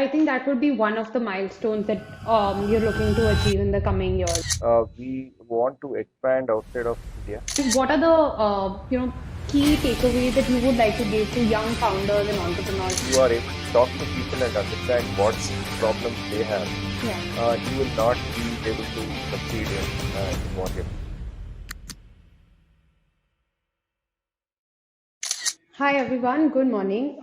I think that would be one of the milestones that you're looking to achieve in the coming years. We want to expand outside of India. What are the key takeaways that you would like to give to young founders and You entrepreneurs? are able to talk to people and understand what problems they have. Yeah. You will not be able to succeed in what you're. Hi everyone, good morning.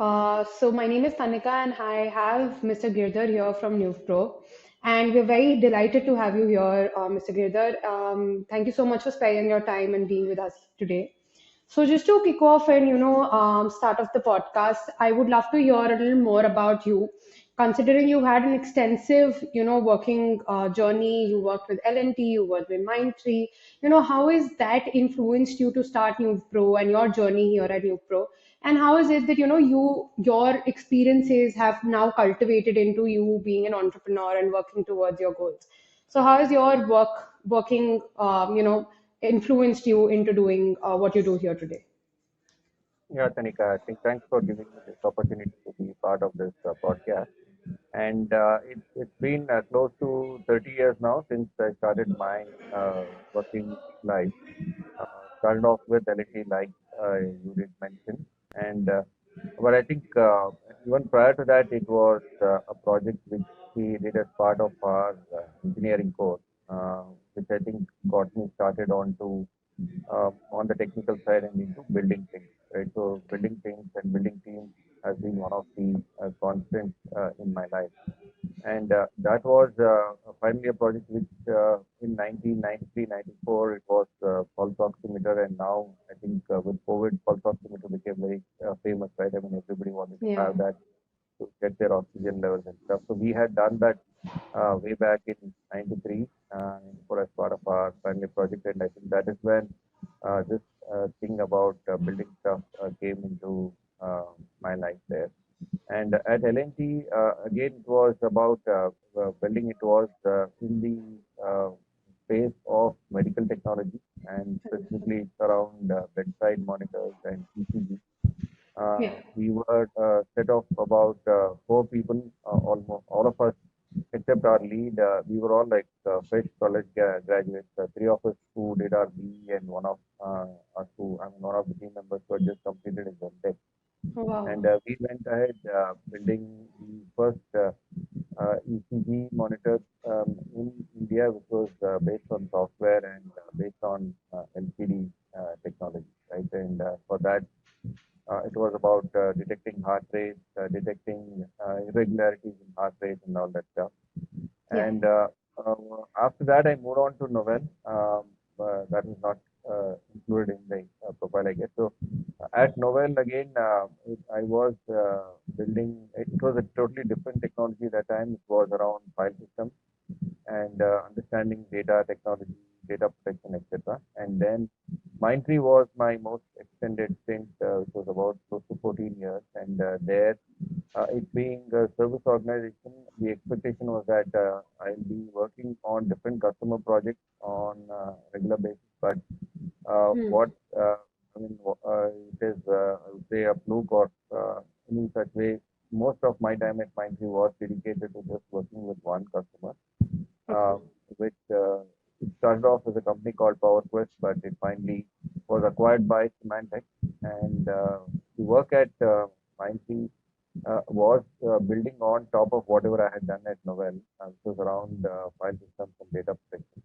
So my name is Tanika and I have Mr. Girdhar here from Nuvepro. And we're very delighted to have you here, Mr. Girdhar. Thank you so much for sparing your time and being with us today. So just to kick off and start off the podcast, I would love to hear a little more about you. Considering you had an extensive, working journey, you worked with L&T, you worked with Mindtree. How has that influenced you to start Nuvepro and your journey here at Nuvepro? And how is it that your experiences have now cultivated into you being an entrepreneur and working towards your goals? So how has your working influenced you into doing what you do here today? Yeah, Tanika, I think thanks for giving me this opportunity to be part of this podcast. And it's been close to 30 years now since I started my working life. Started off with L&T, like you did mention, and but I think even prior to that, it was a project which we did as part of our engineering course, which I think got me started on the technical side and into building things. Right, so building things and building teams has been one of the constants in my life. And that was finally a project which in 1993-94 it was pulse oximeter, and now I think with COVID, pulse oximeter became very famous, right? I mean, everybody wanted to Yeah. have that to get their oxygen levels and stuff. So we had done that way back in 93 for as part of our final project, and I think that is when this thing about building stuff came into my life there. And at L&T, again, it was about building. It was in the space of medical technology, and specifically it's around bedside monitors and ECG. Yeah. We were a set of about four people, almost all of us, except our lead. We were all like fresh college graduates. Three of us who did our BE, and one of us who, I mean, one of the team members who had just completed his MTech. Oh, wow. And we went ahead building the first ECG monitors in India, which was based on software and based on LCD technology, right? And for that, it was about detecting heart rate, detecting irregularities in heart rate, and all that stuff. Yeah. And uh, after that, I moved on to Novel. That was not included in the profile, I guess. So at Novel again, I was building. It was a totally different technology that time. It was around file systems and understanding data technology, data protection, etc. And then Mindtree was my most extended stint, which was about close to 14 years. And there, it being a service organization, the expectation was that I'll be working on different customer projects on regular basis. But Hmm. what I mean, it is, I would say, a fluke or any such way. Most of my time at Mindtree was dedicated to just working with one customer, Okay. uh, which it started off as a company called PowerQuest, but it finally was acquired by Symantec. And the work at Mindtree was building on top of whatever I had done at Novell, which was around file systems and data protection.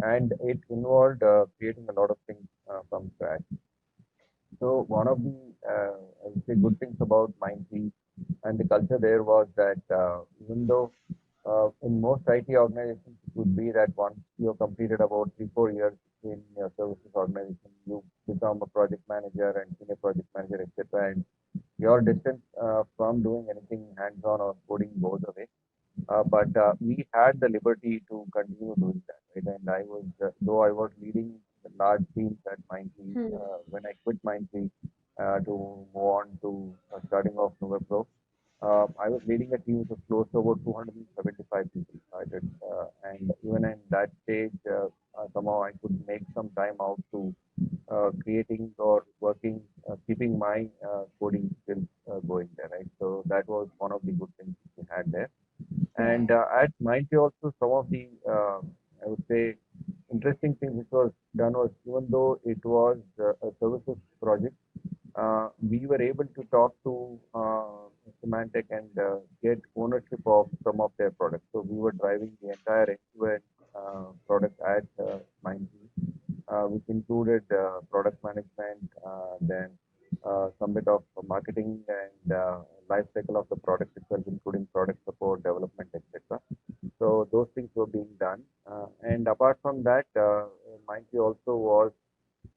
And it involved creating a lot of things from scratch. So one of the I would say good things about Mindtree and the culture there was that even though in most IT organizations it would be that once you have completed about 3-4 years in your services organization, you become a project manager and senior project manager, etc. And your distance from doing anything hands-on or coding goes away. But we had the liberty to continue doing that, right? And I was, though I was leading the large teams at Mindtree, Hmm. when I quit Mindtree to move on to starting off Nuvepro, I was leading a team which was close to about 275 people. I did, and even in that stage, somehow I could make some time out to creating or working, keeping my coding skills going there, right? So that was one of the good things we had there. Okay. And at Mindtree also, some of the, I would say, interesting thing which was done was, even though it was a services project, we were able to talk to Symantec and get ownership of some of their products. So we were driving the entire end-to-end product at Mindtree, which included product management, then some bit of marketing and life cycle of the product itself, including product support, development, etc. So those things were being done. And apart from that, Mindtree also was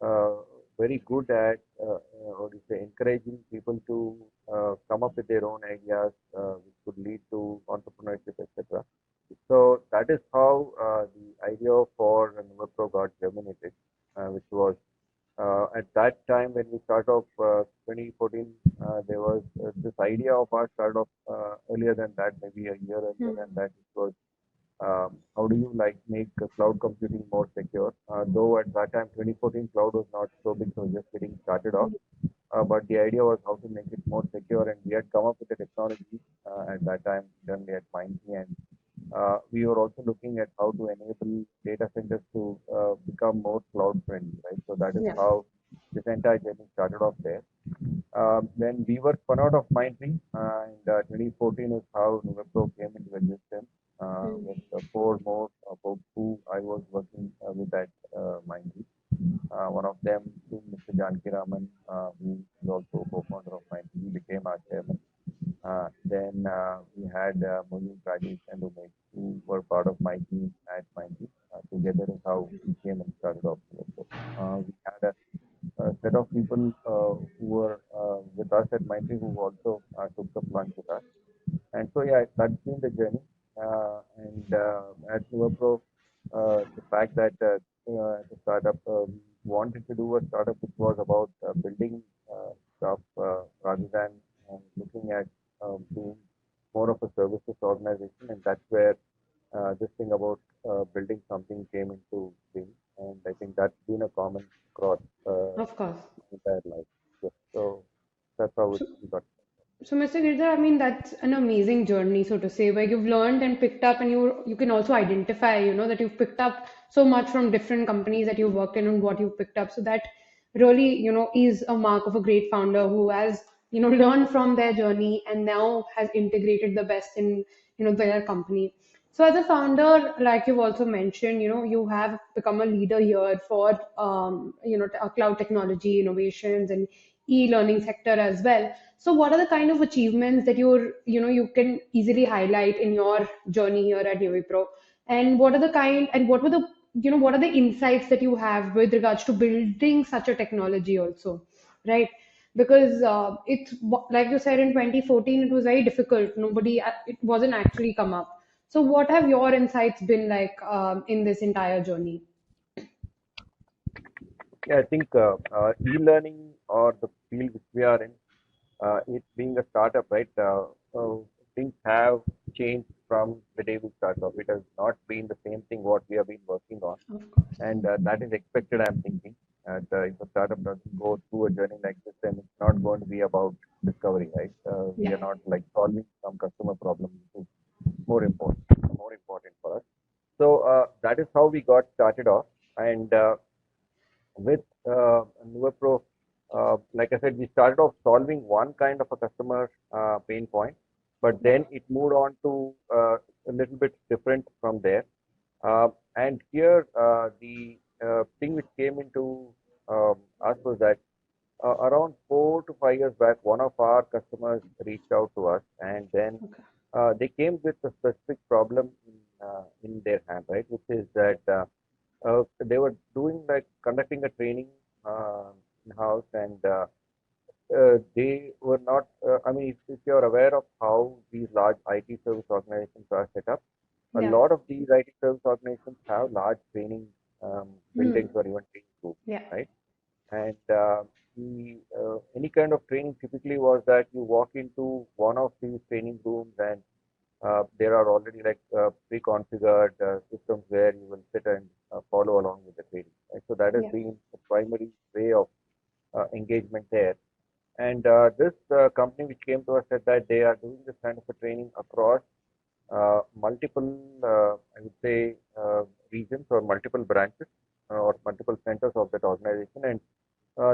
uh, very good at how do you say, encouraging people to come up with their own ideas, which could lead to entrepreneurship, etc. So that is how the idea for Nuvepro got germinated, which was at that time when we started off 2014, there was this idea of our startup earlier than that, maybe a year earlier than Hmm. that. It was how do you like make cloud computing more secure? Though at that time, 2014, cloud was not so big, so just getting started off. But the idea was how to make it more secure, and we had come up with the technology at that time, internally at Mindtree, and we were also looking at how to enable data centers to become more cloud friendly, right? So that is Yeah. how this entire journey started off there. Then we were spun out of Mindtree, and 2014 is how Nuvepro came into existence with Hmm. four more folks who I was working with at Mindtree. One of them being Mr. Janki Raman, who is also co-founder of Mindtree. He became our chairman. Then we had Monique, Rajesh, and Umesh, who were part of my team at Mindtree. Together is how we came and started off Nuvepro. We had a set of people who were with us at Mindtree who also took the plunge with us. And so, yeah, that's been the journey. And at Nuvepro, the fact that the startup wanted to do a startup which was about building stuff rather than looking at being more of a services organization. And that's where this thing about building something came into being. And I think that's been a common cross Of course. entire life. Yeah. So that's how it So, got. So, Mr. Girdhar, I mean, that's an amazing journey, so to say, where you've learned and picked up, and you can also identify, that you've picked up so much from different companies that you've worked in and what you've picked up. So that really, is a mark of a great founder who has, learned from their journey and now has integrated the best in, their company. So as a founder, like you've also mentioned, you have become a leader here for, cloud technology innovations and e-learning sector as well. So what are the kind of achievements that you can easily highlight in your journey here at Nuvepro? And what are the insights that you have with regards to building such a technology also, right? Because like you said, in 2014, it was very difficult. It wasn't actually come up. So what have your insights been like in this entire journey? Yeah, I think e-learning or the field which we are in, it being a startup, right? Things have changed from the day we started off. It has not been the same thing what we have been working on, Of course. and that is expected. I'm thinking, if a startup doesn't go through a journey like this, then it's not going to be about discovery, right? We Yeah. are not like solving some customer problem, which is more important for us. So that is how we got started off, and with Nuvepro, like I said, we started off solving one kind of a customer pain point, but Yeah. then it moved on to a little bit different from there. And here, the thing which came into us was that around 4 to 5 years back, one of our customers reached out to us, and then Okay. they came with a specific problem in their hand, right? Which is that they were doing like conducting a training in house, and they were not. I mean, if you're aware of how these large IT service organizations are set up, a Yeah. lot of these IT service organizations have large training buildings Hmm. or even training groups, Yeah. right? And any kind of training typically was that you walk into one of these training rooms, and there are already like pre-configured systems where you will sit and follow along with the training. Right? So that has Yeah. been the primary way of engagement there. And this company which came to us said that they are doing this kind of a training across multiple, I would say, regions or multiple branches or multiple centers of that organization, and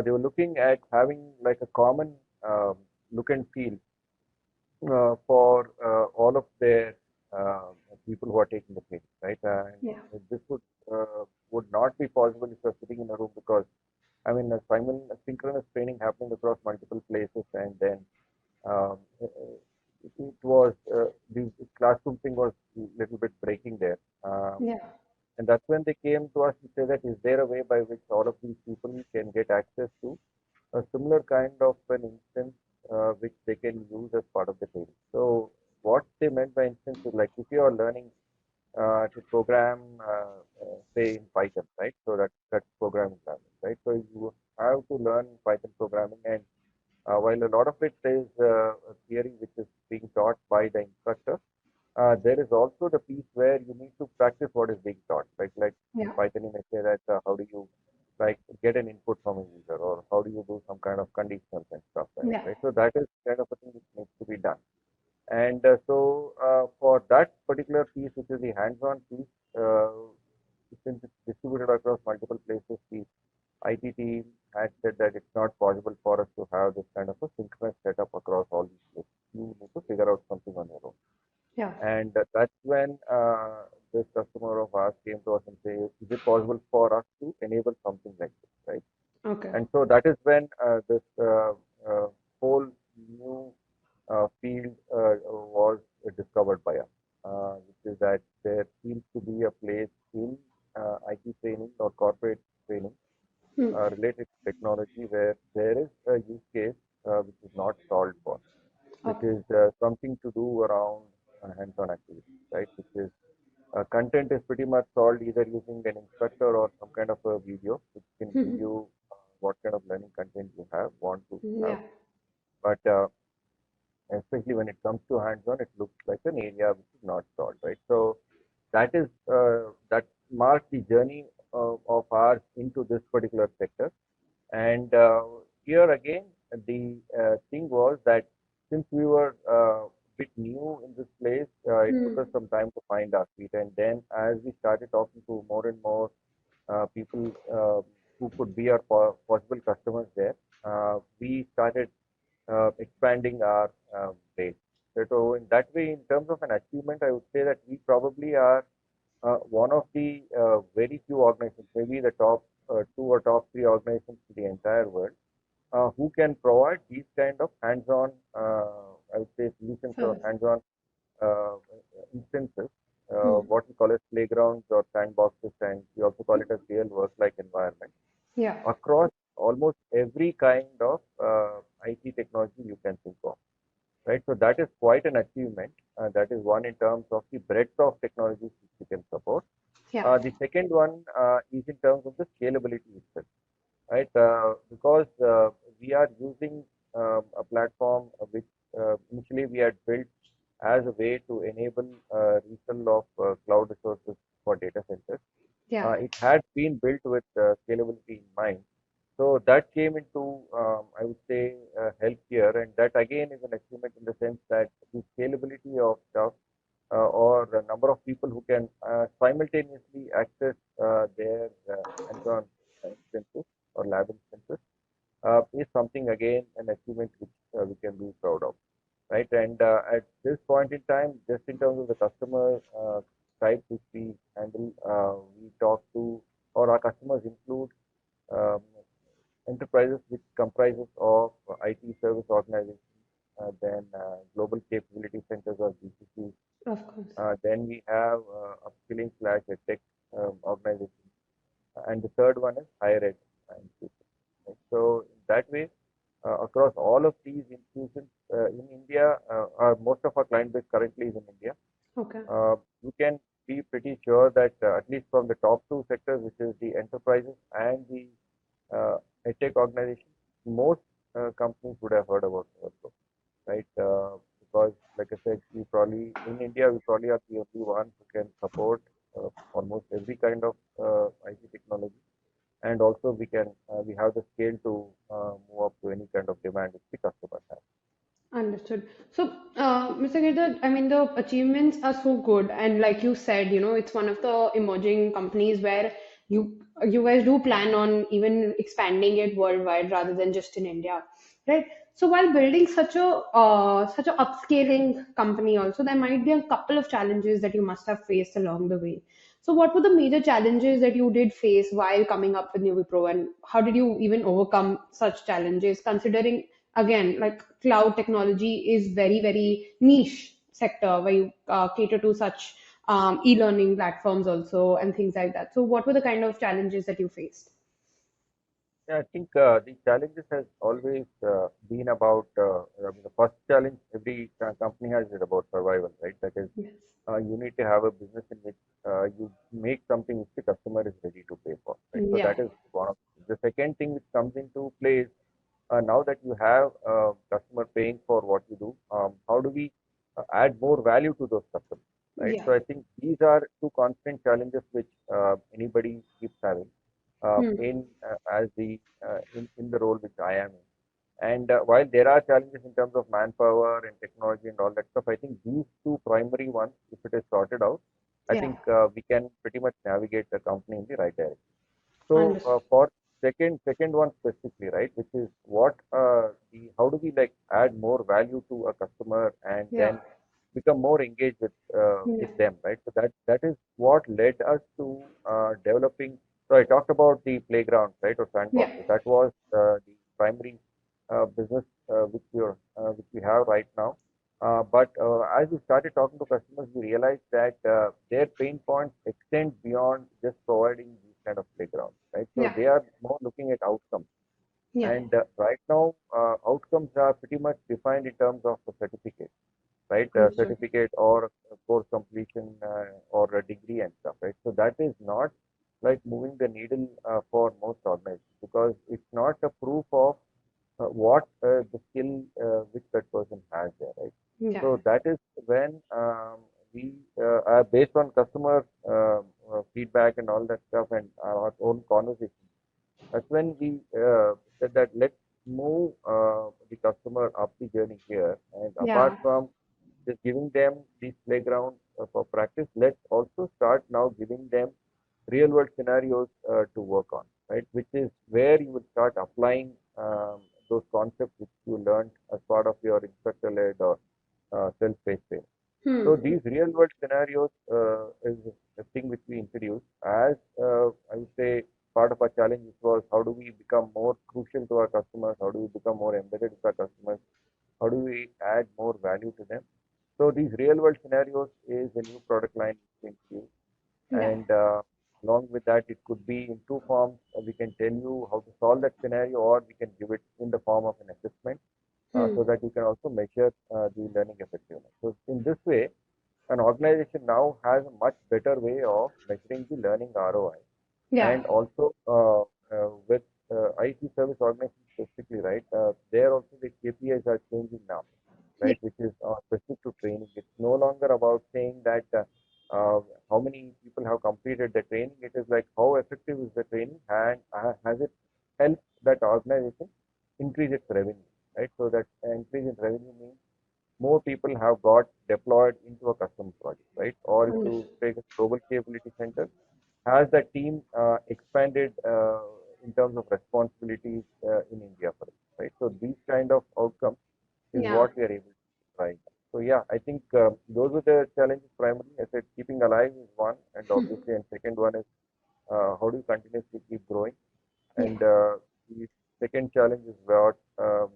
they were looking at having like a common look and feel for all of their uh, people who are taking the training, right? Yeah. And this would not be possible if you're sitting in a room because I mean, a synchronous training happening across multiple places, and then it was the classroom thing was a little bit breaking there. Yeah. And that's when they came to us to say that is there a way by which all of these people can get access to a similar kind of an instance which they can use as part of the training. So what they meant by instance is like if you are learning to program, say in Python, right? So that's programming language, right? So you have to learn Python programming, and while a lot of it is a theory which is being taught by the instructor, there is also the piece where you need to practice what is being taught. Like in Yeah. Python, you may say that how do you like get an input from a user, or how do you do some kind of conditions and stuff like Yeah. that, right? So that is kind of a thing which needs to be done. And for that particular piece, which is the hands-on piece, uh, since it's distributed across multiple places, the IT team had said that it's not possible for us to have this kind of a synchronous setup across all these places. You need to figure out something on your own. Yeah. And that's when this customer of ours came to us and say, is it possible for us to enable something like this, right? Okay. And so that is when this whole new field was discovered by us, which is that there seems to be a place in IT training or corporate training Hmm. related to technology where there is a use case which is not solved for, which Okay. is something to do around hands-on activities, right? Which is content is pretty much solved either using an instructor or some kind of a video, which can give you what kind of learning content you want to have. Yeah. But especially when it comes to hands-on, it looks like an area which is not solved, right? So that marks the journey of ours into this particular sector. And here again, the thing was that since we were a bit new in this place, it took Hmm. us some time to find our feet. And then as we started talking to more and more people who could be our possible customers there, we started expanding our base. So in that way, in terms of an achievement, I would say that we probably are one of the very few organizations, maybe the top two or top three organizations in the entire world, who can provide these kind of hands-on, I would say, solutions or Service. hands-on uh, instances, Hmm. what we call as playgrounds or sandboxes, and we also call it as real work-like environment Yeah. across almost every kind of IT technology you can think of, right? So that is quite an achievement. That is one in terms of the breadth of technologies which we can support. Yeah. The second one is in terms of the scalability itself, right? Because we are using a platform which initially we had built as a way to enable resale of cloud resources for data centers. Yeah. It had been built with scalability in mind. So that came into, I would say, help here, and that again is an achievement in the sense that the scalability of stuff or the number of people who can simultaneously access their hands-on instances or lab instances is something again an achievement which we can be proud of, right? And at this point in time, just in terms of the customer type which we handle, we talk to, or our customers include um, enterprises which comprises of IT service organizations, then global capability centers or GCCs. Of course. Then we have upskilling slash tech organization, and the third one is higher ed institutions. Right? So in that way, across all of these institutions in India, most of our client base currently is in India. Okay. You can be pretty sure that at least from the top two sectors, which is the enterprises and the tech organizations, most companies would have heard about Nuvepro, right? Because, like I said, we probably in India we probably are the only one who can support almost every kind of IT technology, and also we have the scale to move up to any kind of demand which the customer has. Understood. So, Mr. Girdhar, I mean, the achievements are so good, and like you said, it's one of the emerging companies where you guys do plan on even expanding it worldwide rather than just in India, right? So, while building such a upscaling company, also there might be a couple of challenges that you must have faced along the way. So, what were the major challenges that you did face while coming up with Nuvepro, and how did you even overcome such challenges, considering again, like cloud technology is very niche sector where you cater to such e-learning platforms also and things like that. So, what were the kind of challenges that you faced? Yeah, I think the challenges has always been about, I mean, the first challenge every company has is about survival, right? That is, Yes. you need to have a business in which you make something which the customer is ready to pay for, right? So Yeah. that is one of the second thing which comes into play is now that you have a customer paying for what you do, how do we add more value to those customers, right? Yeah. So I think these are two constant challenges which anybody keeps having Hmm. in as the in the role which I am in. And while there are challenges in terms of manpower and technology and all that stuff, I think these two primary ones, if it is sorted out, I Yeah. think we can pretty much navigate the company in the right direction. So Understood. for second one specifically, right, which is what the how do we like add more value to a customer and Yeah. then become more engaged Yeah. with them, right? So that is what led us to developing. So I talked about the playground, right, or Yeah. sandbox. So that was the primary business which we have right now. But as we started talking to customers, we realized that their pain points extend beyond just providing these kind of playgrounds, right? So Yeah. they are more looking at outcomes. Yeah. And right now, outcomes are pretty much defined in terms of a certificate, right? A Understood. certificate or a course completion or a degree and stuff, right? So that is not like moving the needle for most organizations because it's not a proof of what the skill which that person has there, right? Yeah. So that is when we are based on customer feedback and all that stuff and our own conversation. That's when we said that let's move the customer up the journey here. And apart Yeah. from just giving them these playgrounds for practice, let's also start now giving them real world scenarios to work on, right? Which is where you will start applying those concepts which you learned as part of your instructor led or self-paced training. So Hmm. these real world scenarios is a thing which we introduced as I would say part of our challenge was how do we become more crucial to our customers, how do we become more embedded with our customers, how do we add more value to them. So these real world scenarios is a new product line we introduced Yeah. and along with that it could be in two forms. We can tell you how to solve that scenario or we can give it in the form of an assessment Hmm. so that you can also measure the learning effectiveness. So in this way, an organization now has a much better way of measuring the learning ROI. Yeah. And also with IT service organizations specifically, right, there also the KPIs are changing now, Yeah. right, which is specific to training. It's no longer about saying that how many people have completed the training. It is like how effective is the training and has it helped that organization increase its revenue, right? So that increase in revenue means more people have got deployed into a custom project, right? Or if you Understood. take a global capability center, has the team expanded in terms of responsibilities in India, for us, right? So these kind of outcomes is Yeah. what we are able to try. So yeah, I think those are the challenges primarily. I said keeping alive is one, and obviously, and second one is how do you continuously keep growing? Yeah. And the second challenge is what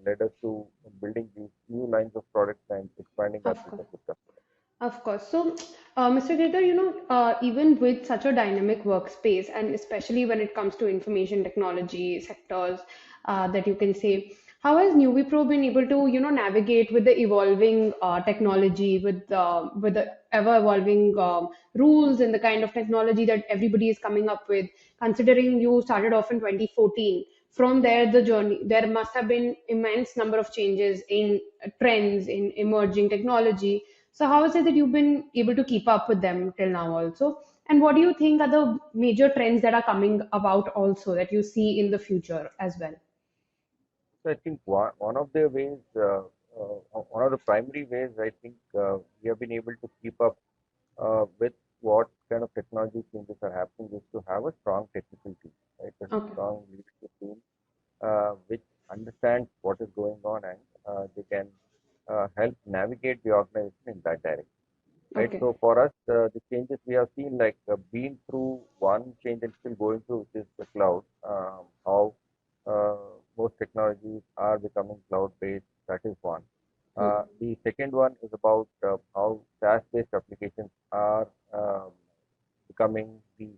led us to building these new lines of products and expanding our Of course. business with customers. Of course. So, Mr. Girdhar, even with such a dynamic workspace, and especially when it comes to information technology sectors, that you can say, how has Nuvipro been able to, navigate with the evolving technology, with the ever evolving rules and the kind of technology that everybody is coming up with? Considering you started off in 2014, from there the journey, there must have been immense number of changes in trends in emerging technology. So how is it that you've been able to keep up with them till now also? And what do you think are the major trends that are coming about also that you see in the future as well? So I think one of the ways one of the primary ways I think we have been able to keep up with what kind of technology changes are happening is to have a strong technical team, right? A Okay. strong leadership team which understands what is going on and they can help navigate the organization in that direction, right? Okay. So for us, the changes we have seen, like been through one change and still going through, which is the cloud. How uh, most technologies are becoming cloud-based. That is one. Hmm. The second one is about how SaaS-based applications are becoming the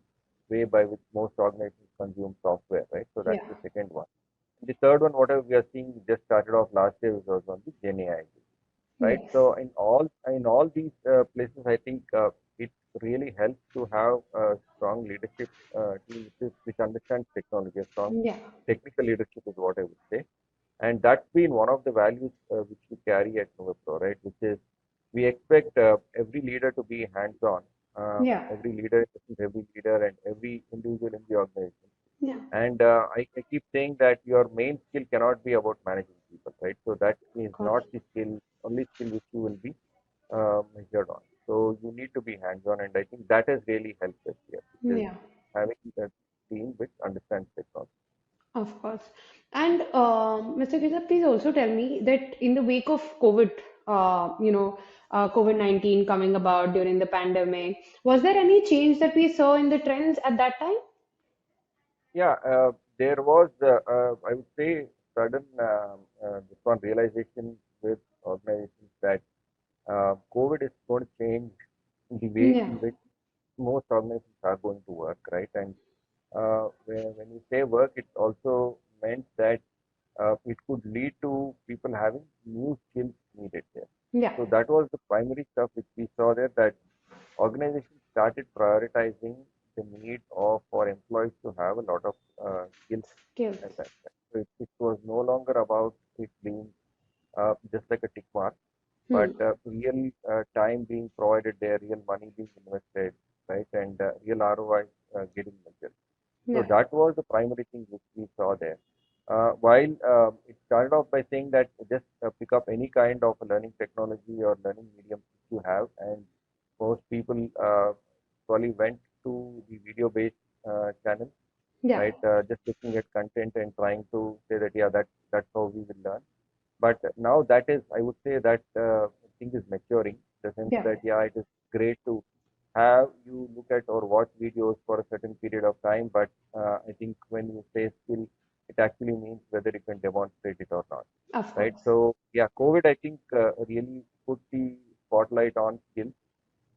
way by which most organizations consume software, right? So that's Yeah. the second one. The third one, whatever we are seeing, just started off last year, was on the Gen AI, right? Yes. So in all these places, I think it really helps to have a strong leadership team which understands technology. A strong Yeah. technical leadership is what I would say, and that's been one of the values which we carry at Nuvepro, right? Which is we expect every leader to be hands-on. Yeah. Every leader, every leader, and every individual in the organization. Yeah. And I keep saying that your main skill cannot be about managing people, right? So that is Of course. not the skill, only skill which you will be measured on. So you need to be hands-on, and I think that has really helped us here, which is Yeah. having a team which understands technology. Of course. And Mr. Giridhar, please also tell me that in the wake of COVID, COVID-19 coming about during the pandemic, was there any change that we saw in the trends at that time? Yeah, there was, I would say, sudden this one realization with organizations that COVID is going to change the way Yeah. in which most organizations are going to work, right? And when you say work, it also meant that it could lead to people having new skills needed there. Yeah. So that was the primary stuff which we saw there, that organizations started prioritizing the need of for employees to have a lot of skills Skills. at that time. So it was no longer about it being just like a tick mark, Hmm. but real time being provided there, real money being invested, right, and real ROI getting measured. So Yeah. that was the primary thing which we saw there. While it started off by saying that just pick up any kind of a learning technology or learning medium which you have, and most people probably went to the video-based channel, Yeah. right? Just looking at content and trying to say that yeah, that's how we will learn. But now that is, I would say that thing is maturing, in the sense Yeah. that yeah, it is great to have you look at or watch videos for a certain period of time, but I think when you say skill, it actually means whether you can demonstrate it or not, Of right? course. So yeah, COVID I think really put the spotlight on skills,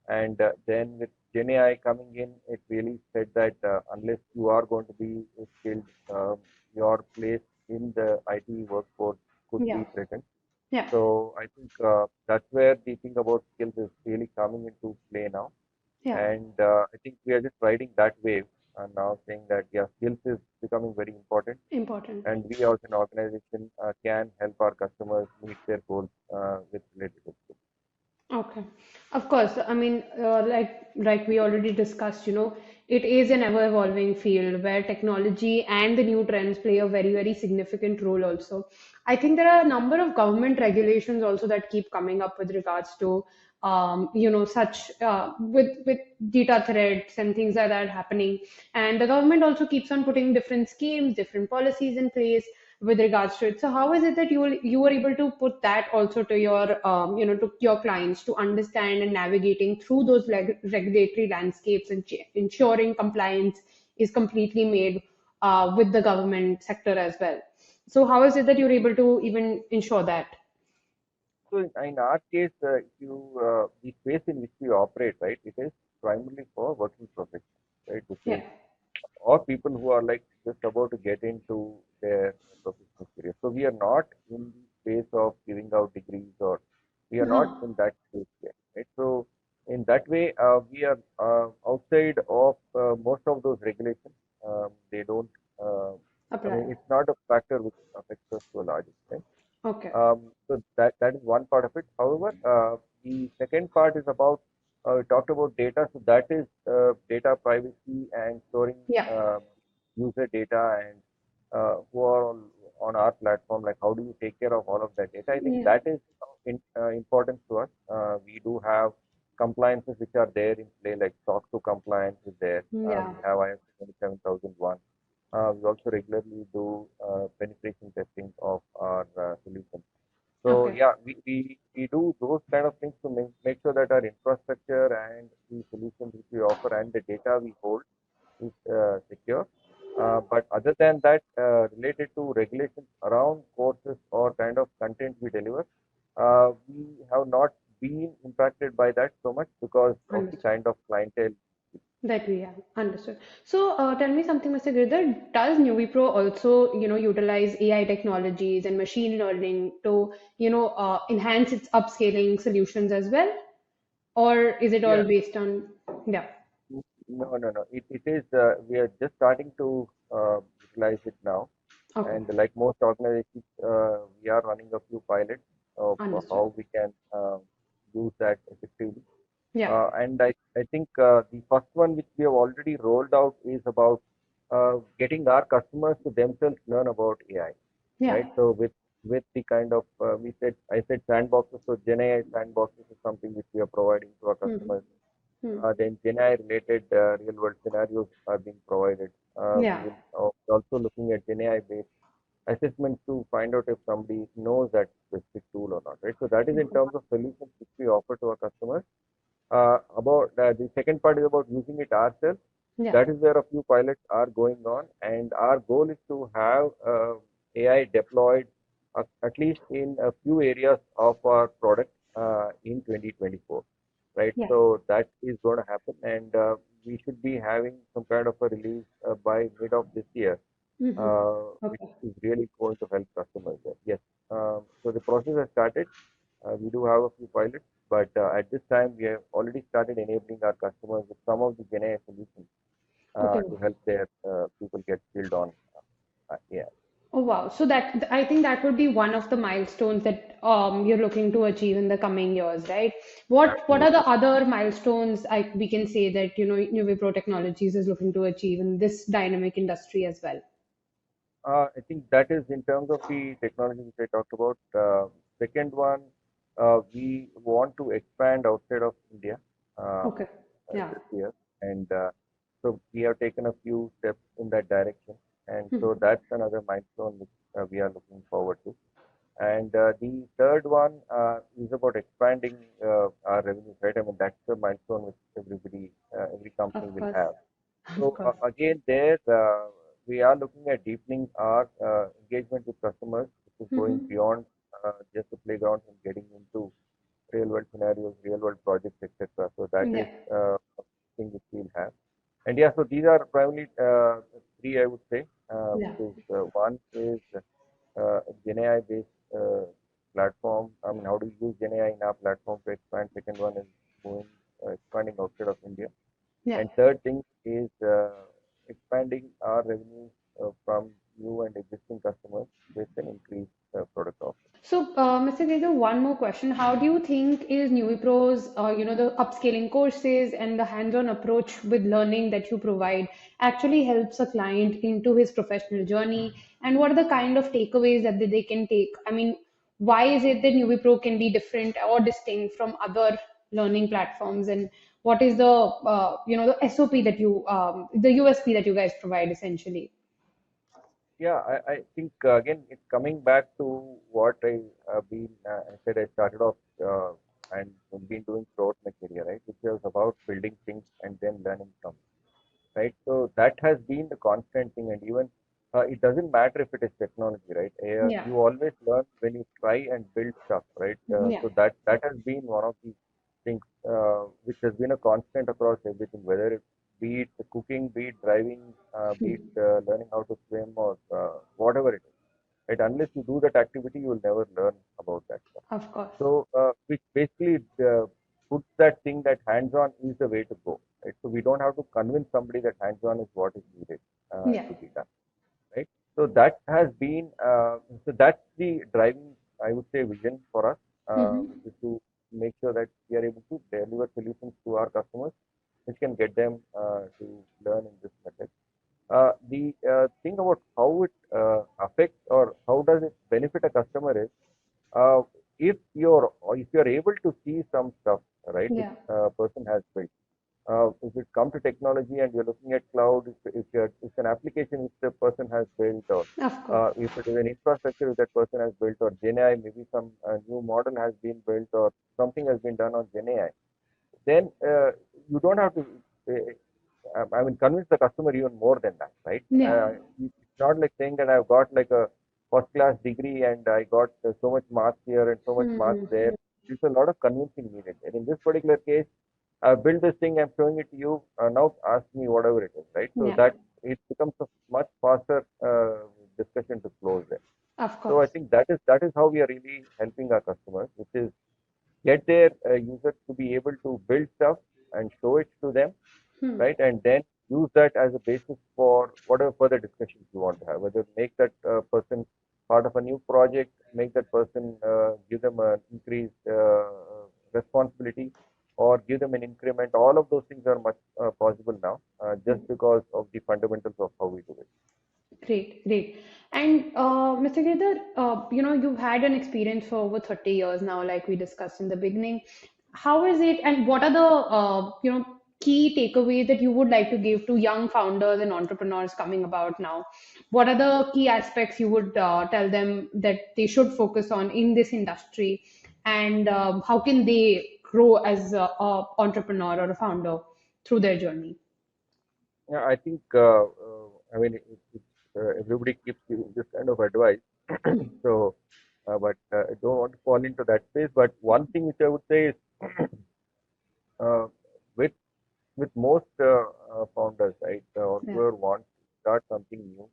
and then with Gen AI coming in, it really said that unless you are going to be skilled, your place in the IT workforce could Yeah. be threatened. Yeah. So I think that's where the thing about skills is really coming into play now. Yeah. And I think we are just riding that wave and now saying that, yeah, skills is becoming very important. Important. And we as an organization can help our customers meet their goals with related to skills. Okay. Of course. I mean, like we already discussed, it is an ever-evolving field where technology and the new trends play a very, very significant role also. I think there are a number of government regulations also that keep coming up with regards to, such with data threats and things like that happening. And the government also keeps on putting different schemes, different policies in place with regards to it. So how is it that you were able to put that also to your to your clients to understand and navigating through those regulatory landscapes and ensuring compliance is completely made with the government sector as well. So how is it that you're able to even ensure that? So in our case, if you the space in which we operate, right, it is primarily for working professionals, right, which Yeah, is or people who are like just about to get into their professional career. So we are not in the space of giving out degrees, or we are not uh-huh. in that space yet, right? So in that way, we are outside of most of those regulations. They don't. I Apply. mean, it's not a factor which affects us to a large extent. Okay. So that is one part of it. However, the second part is about we talked about data. So that is data privacy and storing Yeah. user data and who are all. on our platform, like how do you take care of all of that data? I think Yeah. that is important to us. We do have compliances which are there in play, like SOC 2 compliance is there. Yeah. We have ISO 27001. We also regularly do penetration testing of our solutions. So Okay. yeah, we do those kind of things to make sure that our infrastructure and the solutions which we offer and the data we hold is secure. But other than that, related to regulations around courses or kind of content we deliver, we have not been impacted by that so much because of the Understood. kind of clientele. That we have understood. So, tell me something, Mr. Girdhar. Does Nuvepro also, utilize AI technologies and machine learning to, enhance its upscaling solutions as well, or is it all Yeah, based on? Yeah. no, no, no. It is, we are just starting to utilize it now. Okay. And like most organizations, we are running a few pilots of Understood. how we can use that effectively. Yeah. And I think the first one which we have already rolled out is about getting our customers to themselves learn about AI, Yeah. right? So with the kind of I said sandboxes. So GenAI sandboxes is something which we are providing to our Hmm. customers. Hmm. Then GenAI related real world scenarios are being provided. We Yeah. will also looking at GenAI based assessments to find out if somebody knows that specific tool or not, right? So that is in Okay. terms of solutions which we offer to our customers. About the second part is about using it ourselves. Yeah. That is where a few pilots are going on, and our goal is to have AI deployed at least in a few areas of our product in 2024, right? Yeah. So that is going to happen, and we should be having some kind of a release by mid of this year, Hmm. which Okay. is really going to help customers there. Yes. So the process has started. We do have a few pilots, but at this time, we have already started enabling our customers with some of the GenAI solutions Okay. to help their people get skilled on AI. Oh wow. So that I think that would be one of the milestones that you're looking to achieve in the coming years, right? What are Absolutely. the other milestones we can say that Nuvepro Technologies is looking to achieve in this dynamic industry as well? I think that is in terms of the technology which I talked about. Second one, we want to expand outside of India Okay. Yeah. this year, and so we have taken a few steps in that direction, and Hmm. so that's another milestone which we are looking forward to. And the third one is about expanding our revenues, right? I mean, that's the milestone which every company Of will course. have. Of So course. again, there we are looking at deepening our engagement with customers, which is going Hmm. beyond just the playground and getting into real world scenarios, real world projects, etc. So that is Yeah. thing which we'll have. And yeah, so these are primarily three, I would say, Yeah. which is one is GenAI based platform. I mean, how do you use GenAI in our platform to expand? Second one is going expanding outside of India. Yeah. And third thing is expanding our revenues from new and existing customers with an increased product offering. So, Mr. Girdhar, one more question. How do you think is Nuvipro's, the upscaling courses and the hands-on approach with learning that you provide actually helps a client into his professional journey? And what are the kind of takeaways that they can take? I mean, why is it that Nuvipro can be different or distinct from other learning platforms? And what is the SOP that the USP that you guys provide essentially? Yeah, I think again it's coming back to what I said I started off and been doing throughout my career, right? Which was about building things and then learning from, right? So that has been the constant thing, and even it doesn't matter if it is technology, right? Yeah. You always learn when you try and build stuff, right? Yeah. So that has been one of the things which has been a constant across everything, whether it be it cooking, be it driving, be it learning how to swim or whatever it is, right? Unless you do that activity, you will never learn about that stuff. Of course. So, which basically puts that thing that hands-on is the way to go, right? So we don't have to convince somebody that hands-on is what is needed Yeah. to be done, right? So that has been, so that's the driving, I would say, vision for us, which Hmm. is to make sure that we are able to deliver solutions to our customers, which can get them to learn in this method. The thing about how it affects or how does it benefit a customer is uh, if you're able to see some stuff, right, which Yeah, a person has built. If it come to technology and you're looking at cloud, if it's an application which the person has built, or of course. if it is an infrastructure that person has built, or Gen AI, maybe some new model has been built, or something has been done on Gen AI, then you don't have to. I mean, convince the customer even more than that, right? Yeah. It's not like saying that I've got like a first class degree and I got so much marks here and so much marks Hmm. there. There's a lot of convincing needed. And in this particular case, I've built this thing, I'm showing it to you. Now ask me whatever it is, right? So Yeah, that it becomes a much faster discussion to close there. of So I course. think that is how we are really helping our customers, which is get their users to be able to build stuff and show it to them, Hmm. right? And then use that as a basis for whatever further discussions you want to have, whether make that person part of a new project, make that person, give them an increased responsibility, or give them an increment. All of those things are much possible now, just because of the fundamentals of how we do it. Great, great. And Mr. Giridhar, you've had an experience for over 30 years now, like we discussed in the beginning. How is it, and what are the key takeaways that you would like to give to young founders and entrepreneurs coming about now? What are the key aspects you would tell them that they should focus on in this industry, and how can they grow as a entrepreneur or a founder through their journey? Yeah, I think, I mean, everybody keeps giving this kind of advice. So, but I don't want to fall into that space. But one thing which I would say is, uh, with most founders, right, Yeah. entrepreneur wants to start something new.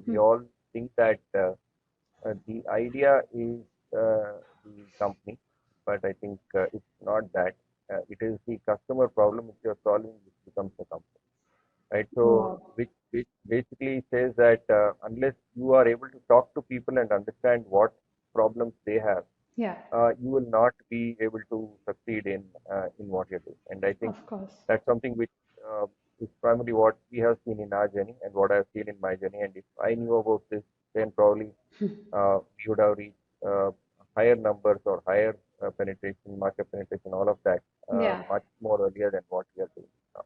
We Hmm. all think that the idea is the company, but I think it's not that. It is the customer problem which you're solving which becomes the company, right? So, Wow. which basically says that unless you are able to talk to people and understand what problems they have, Yeah, you will not be able to succeed in what you're doing. And I think of course. that's something which is primarily what we have seen in our journey and what I've seen in my journey. And if I knew about this, then probably we would have reached higher numbers or higher penetration, market penetration, all of that Yeah. much more earlier than what we are doing now.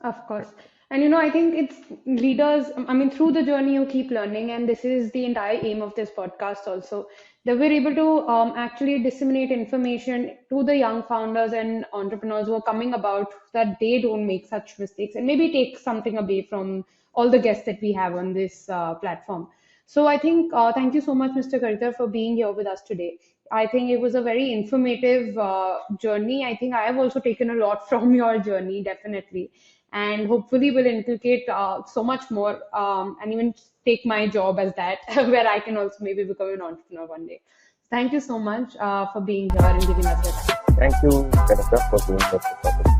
Of course. And I think it's leaders, I mean, through the journey, you keep learning. And this is the entire aim of this podcast also, that we're able to actually disseminate information to the young founders and entrepreneurs who are coming about, that they don't make such mistakes and maybe take something away from all the guests that we have on this platform. So I think, thank you so much, Mr. Karthar, for being here with us today. I think it was a very informative journey. I think I have also taken a lot from your journey, definitely, and hopefully will inculcate so much more, and even take my job as that, where I can also maybe become an entrepreneur one day. Thank you so much for being here and giving us your time. Thank you, Kanika, for doing this topic.